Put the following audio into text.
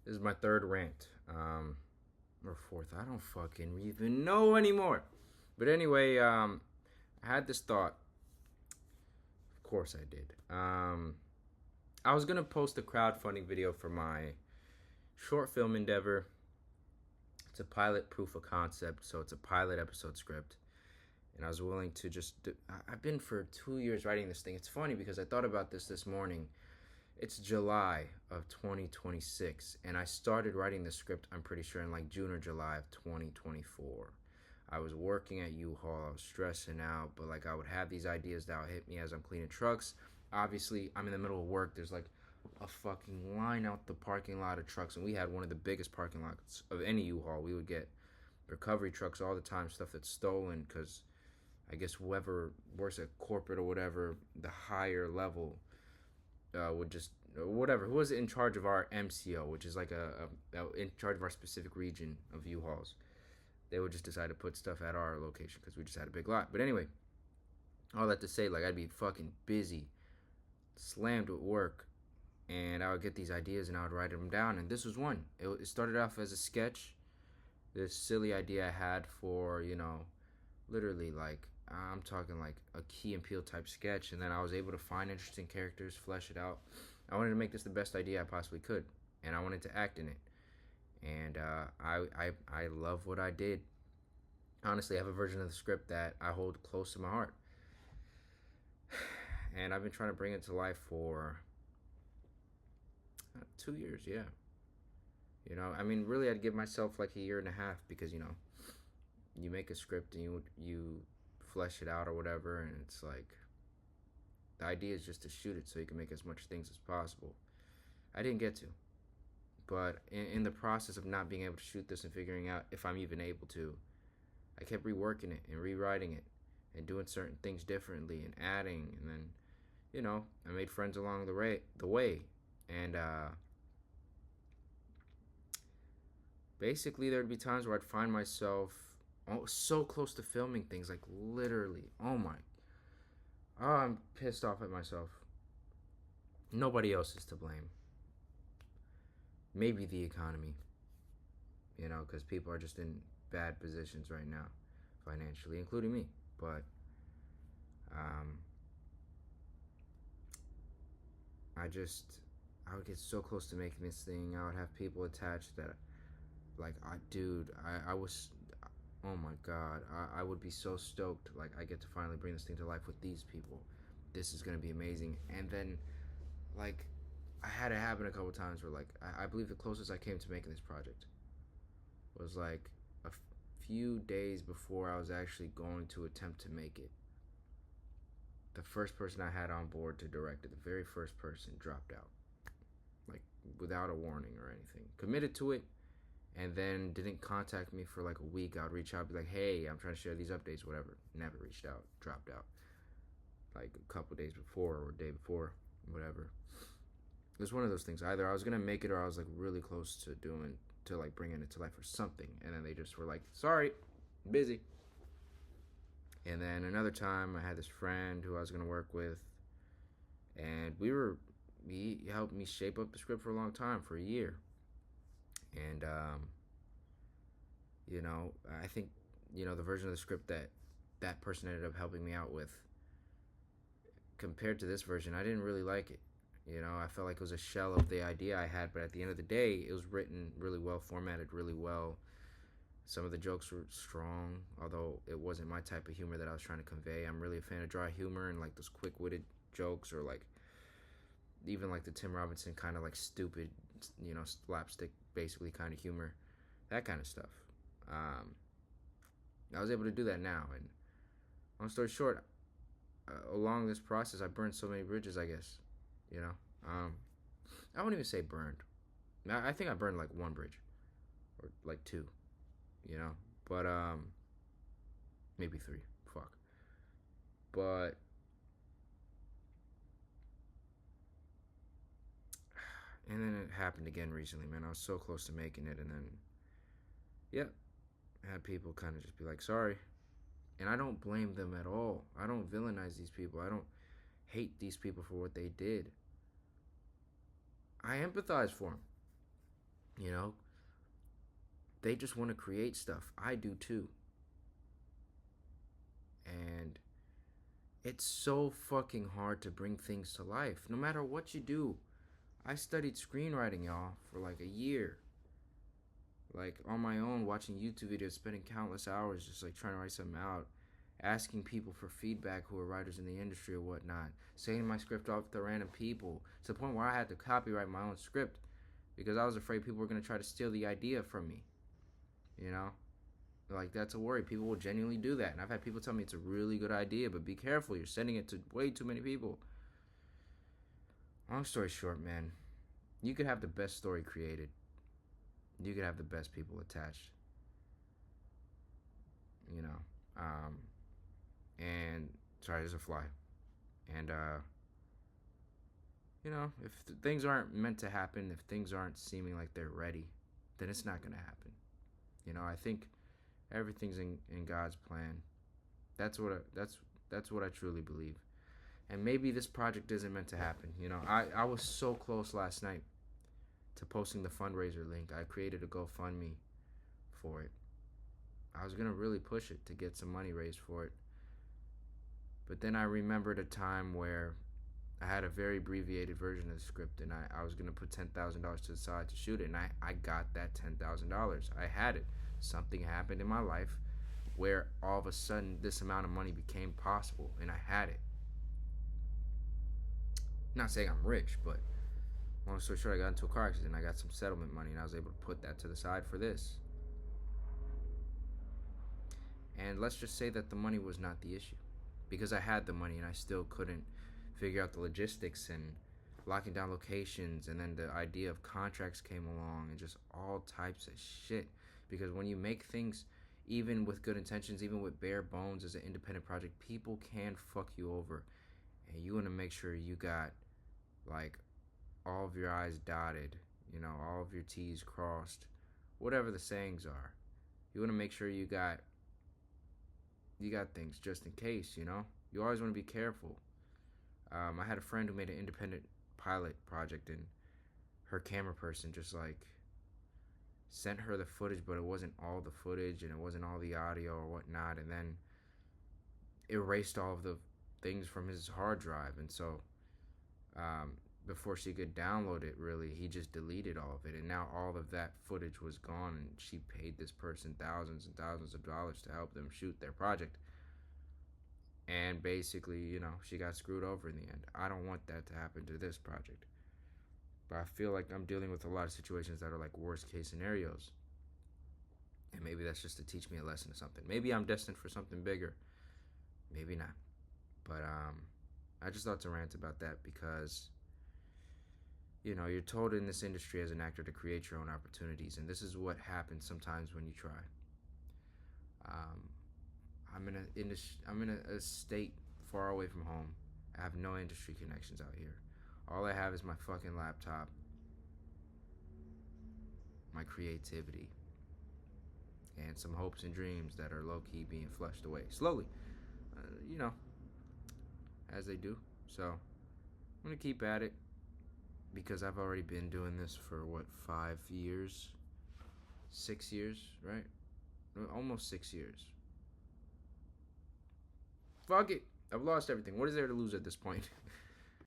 This is my third rant. Or fourth. I don't fucking even know anymore. But anyway, I had this thought. Of course I did. I was gonna post a crowdfunding video for my short film endeavor. It's a pilot proof of concept, so it's a pilot episode script. And I was willing to I've been for 2 years writing this thing. It's funny because I thought about this morning. It's July of 2026, and I started writing the script, I'm pretty sure, in like June or July of 2024. I was working at U-Haul, I was stressing out, but like I would have these ideas that would hit me as I'm cleaning trucks. Obviously, I'm in the middle of work, there's like a fucking line out the parking lot of trucks, and we had one of the biggest parking lots of any U-Haul. We would get recovery trucks all the time, stuff that's stolen, because I guess whoever works at corporate or whatever, the higher level, would just whatever who was in charge of our MCO, which is like in charge of our specific region of U-Hauls. They would just decide to put stuff at our location because we just had a big lot. But anyway, all that to say, like I'd be fucking busy, slammed with work, and I would get these ideas and I would write them down. And this was one. It started off as a sketch, this silly idea I had for literally like I'm talking like a Key and Peele type sketch, and then I was able to find interesting characters, flesh it out. I wanted to make this the best idea I possibly could, and I wanted to act in it. And I love what I did. Honestly, I have a version of the script that I hold close to my heart, and I've been trying to bring it to life for 2 years. Yeah, I mean, really, I'd give myself like a year and a half because you make a script and you flesh it out or whatever, and it's like the idea is just to shoot it so you can make as much things as possible. I didn't get to, but in the process of not being able to shoot this and figuring out if I'm even able to, I kept reworking it and rewriting it and doing certain things differently and adding, and then I made friends along the way, and basically there'd be times where I'd find myself so close to filming things, like literally, I'm pissed off at myself. Nobody else is to blame. Maybe the economy, because people are just in bad positions right now, financially, including me. But I would get so close to making this thing. I would have people attached that, like, I was, oh my god, I would be so stoked. Like, I get to finally bring this thing to life with these people. This is gonna be amazing. And then, like, I had it happen a couple times where, like, I believe the closest I came to making this project was like a few days before I was actually going to attempt to make it. The first person I had on board to direct it, the very first person, dropped out, like without a warning or anything. Committed to it, and then didn't contact me for like a week. I'd reach out, be like, hey, I'm trying to share these updates, whatever. Never reached out, dropped out. Like a couple days before or a day before, whatever. It was one of those things. Either I was gonna make it or I was like really close to like bringing it to life or something. And then they just were like, sorry, busy. And then another time I had this friend who I was gonna work with, and he helped me shape up the script for a long time, for a year. And I think the version of the script that person ended up helping me out with, compared to this version, I didn't really like it. I felt like it was a shell of the idea I had, but at the end of the day, it was written really well, formatted really well. Some of the jokes were strong, although it wasn't my type of humor that I was trying to convey. I'm really a fan of dry humor and like those quick-witted jokes, or like even like the Tim Robinson kind of like stupid, slapstick basically kind of humor, that kind of stuff. I was able to do that now, and long story short, along this process, I burned so many bridges, I guess. I won't even say burned. I think I burned like one bridge, or like two, but maybe three. Fuck. But and then it happened again recently, man. I was so close to making it, and then yeah, I had people kind of just be like, sorry. And I don't blame them at all. I don't villainize these people. I don't hate these people for what they did. I empathize for them. You know, they just want to create stuff. I do too. And it's so fucking hard to bring things to life, no matter what you do. I studied screenwriting, y'all, for like a year. Like on my own, watching YouTube videos, spending countless hours just like trying to write something out, asking people for feedback who are writers in the industry or whatnot, sending my script off to random people to the point where I had to copyright my own script because I was afraid people were going to try to steal the idea from me. You know? Like, that's a worry. People will genuinely do that. And I've had people tell me it's a really good idea, but be careful. You're sending it to way too many people. Long story short, man, you could have the best story created. You could have the best people attached. You know? And, sorry, there's a fly. And, you know, if things aren't meant to happen, if things aren't seeming like they're ready, then it's not going to happen. You know, I think everything's in God's plan. That's what I truly believe. And maybe this project isn't meant to happen. You know, I was so close last night to posting the fundraiser link. I created a GoFundMe for it. I was gonna really push it to get some money raised for it. But then I remembered a time where I had a very abbreviated version of the script, and I was gonna put $10,000 to the side to shoot it, and I got that $10,000. I had it. Something happened in my life where all of a sudden this amount of money became possible, and I had it. Not saying I'm rich, but long story short, I got into a car accident. I got some settlement money, and I was able to put that to the side for this. And let's just say that the money was not the issue, because I had the money and I still couldn't figure out the logistics and locking down locations, and then the idea of contracts came along and just all types of shit. Because when you make things, even with good intentions, even with bare bones as an independent project, people can fuck you over, and you want to make sure you got like all of your I's dotted, you know, all of your T's crossed, whatever the sayings are. You want to make sure you got things just in case, you know. You always want to be careful. I had a friend who made an independent pilot project, and her camera person just like sent her the footage, but it wasn't all the footage and it wasn't all the audio or whatnot, and then erased all of the things from his hard drive. And so before she could download it, really, he just deleted all of it, and now all of that footage was gone, and she paid this person thousands and thousands of dollars to help them shoot their project. And basically, you know, she got screwed over in the end. I don't want that to happen to this project, but I feel like I'm dealing with a lot of situations that are like worst case scenarios, and maybe that's just to teach me a lesson or something. Maybe I'm destined for something bigger, maybe not. But I just thought to rant about that because, you know, you're told in this industry as an actor to create your own opportunities, and this is what happens sometimes when you try. I'm in a state far away from home. I have no industry connections out here. All I have is my fucking laptop, my creativity, and some hopes and dreams that are low-key being flushed away slowly, you know, as they do. So I'm gonna keep at it because I've already been doing this for what, 5 years, 6 years, right? Almost 6 years. Fuck it. I've lost everything. What is there to lose at this point?